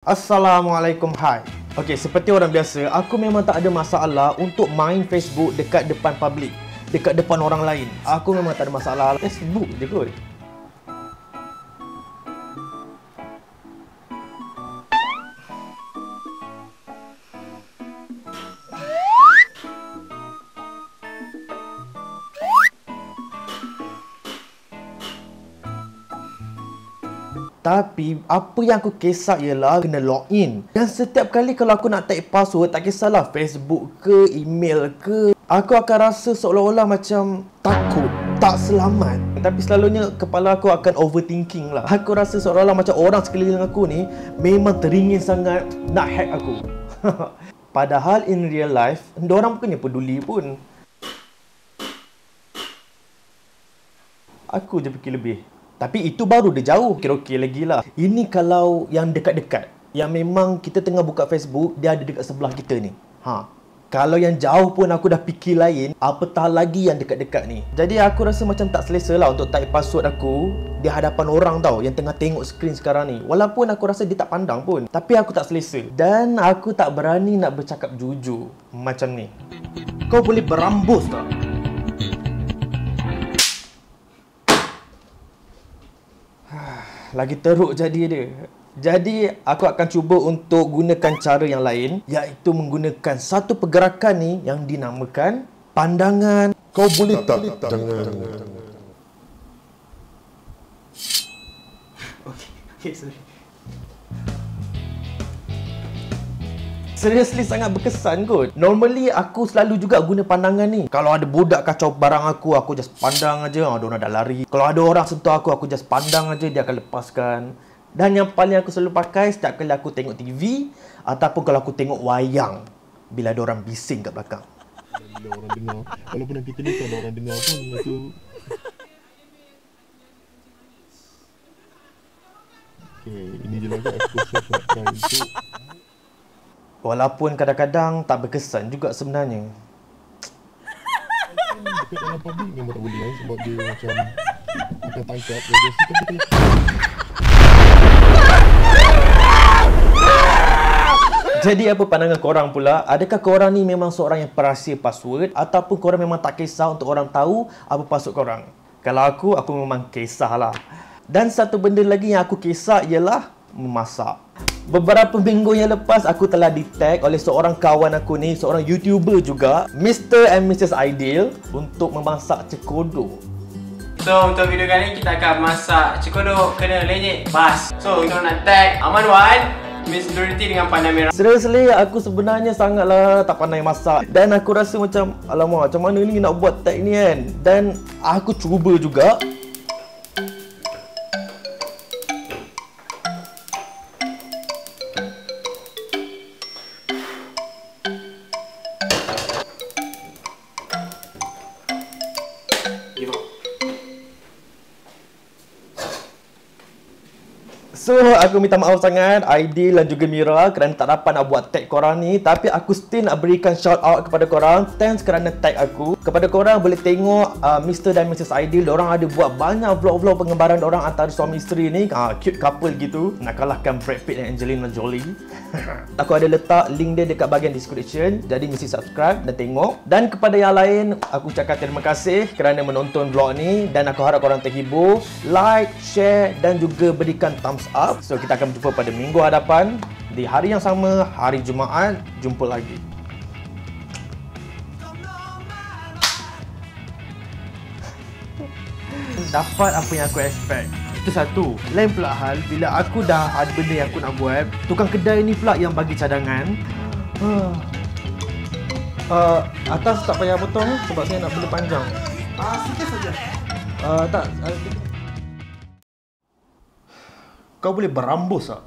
Assalamualaikum, hai. Okey, seperti orang biasa, aku memang tak ada masalah untuk main Facebook dekat depan public, dekat depan orang lain. Aku memang tak ada masalah. Facebook je kot. Tapi apa yang aku kisah ialah kena login. Dan setiap kali kalau aku nak type password, tak kisahlah Facebook ke, email ke, aku akan rasa seolah-olah macam takut, tak selamat. Tapi selalunya kepala aku akan overthinking lah. Aku rasa seolah-olah macam orang sekeliling aku ni memang teringin sangat nak hack aku. Padahal in real life, diorang bukannya peduli pun. Aku je fikir lebih. Tapi itu baru dia jauh, okey-okey lagi lah. Ini kalau yang dekat-dekat, yang memang kita tengah buka Facebook, dia ada dekat sebelah kita ni. Kalau yang jauh pun aku dah fikir lain, apatah lagi yang dekat-dekat ni. Jadi aku rasa macam tak selesa lah untuk type password aku di hadapan orang tau, yang tengah tengok skrin sekarang ni. Walaupun aku rasa dia tak pandang pun, tapi aku tak selesa. Dan aku tak berani nak bercakap jujur macam ni. Kau boleh berambus tak? Lagi teruk jadi dia. Jadi aku akan cuba untuk gunakan cara yang lain, iaitu menggunakan satu pergerakan ni yang dinamakan pandangan. Kau boleh tak jangan. Okay, sorry. Seriously sangat berkesan kot. Normally aku selalu juga guna pandangan ni. Kalau ada budak kacau barang aku just pandang aja, diorang dah lari. Kalau ada orang sentuh aku just pandang aja, dia akan lepaskan. Dan yang paling aku selalu pakai setiap kali aku tengok TV ataupun kalau aku tengok wayang, bila ada orang bising kat belakang. Bila orang dengar, walaupun kita ni tak ada orang dengar pun itu. Okay, ini je lah aku try untuk. Walaupun kadang-kadang tak berkesan juga sebenarnya. Dekat dalam public memang tak boleh sebab dia macam akan tangkap dia kita betul. Jadi apa pandangan korang pula? Adakah korang ni memang seorang yang perahsia password ataupun korang memang tak kisah untuk orang tahu apa password korang? Kalau aku memang kisah lah. Dan satu benda lagi yang aku kisah ialah memasak. Beberapa minggu yang lepas aku telah di-tag oleh seorang kawan aku ni, seorang YouTuber juga, Mr. and Mrs. Ideal, untuk memasak cekodok. So untuk video kali ni kita akan masak cekodok kena lenyek bas. So kita nak tag Aman Wan, Miss Dorothy dengan Panda Merah. Seriously, aku sebenarnya sangatlah tak pandai masak. Dan aku rasa macam, alamak, macam mana ni nak buat tag ni kan. Dan aku cuba juga. So, aku minta maaf sangat Aidil dan juga Mira kerana tak dapat nak buat tag korang ni. Tapi aku still nak berikan shout out kepada korang. Thanks kerana tag aku. Kepada korang boleh tengok Mr. dan Mrs. Aidil. Diorang ada buat banyak vlog-vlog pengembaraan diorang antara suami isteri ni. Cute couple gitu. Nak kalahkan Brad Pitt dan Angelina Jolie. Aku ada letak link dia dekat bahagian description. Jadi mesti subscribe dan tengok. Dan kepada yang lain, aku ucapkan terima kasih kerana menonton vlog ni. Dan aku harap korang terhibur. Like, share dan juga berikan thumbs up. So kita akan berjumpa pada minggu hadapan di hari yang sama, hari Jumaat. Jumpa lagi. Dapat apa yang aku expect. Itu satu. Lain pula hal bila aku dah ada benda yang aku nak buat, tukang kedai ni pula yang bagi cadangan. Atas tak payah potong sebab saya nak benda panjang. Sikit saja. Tak. Kau boleh berambus tak?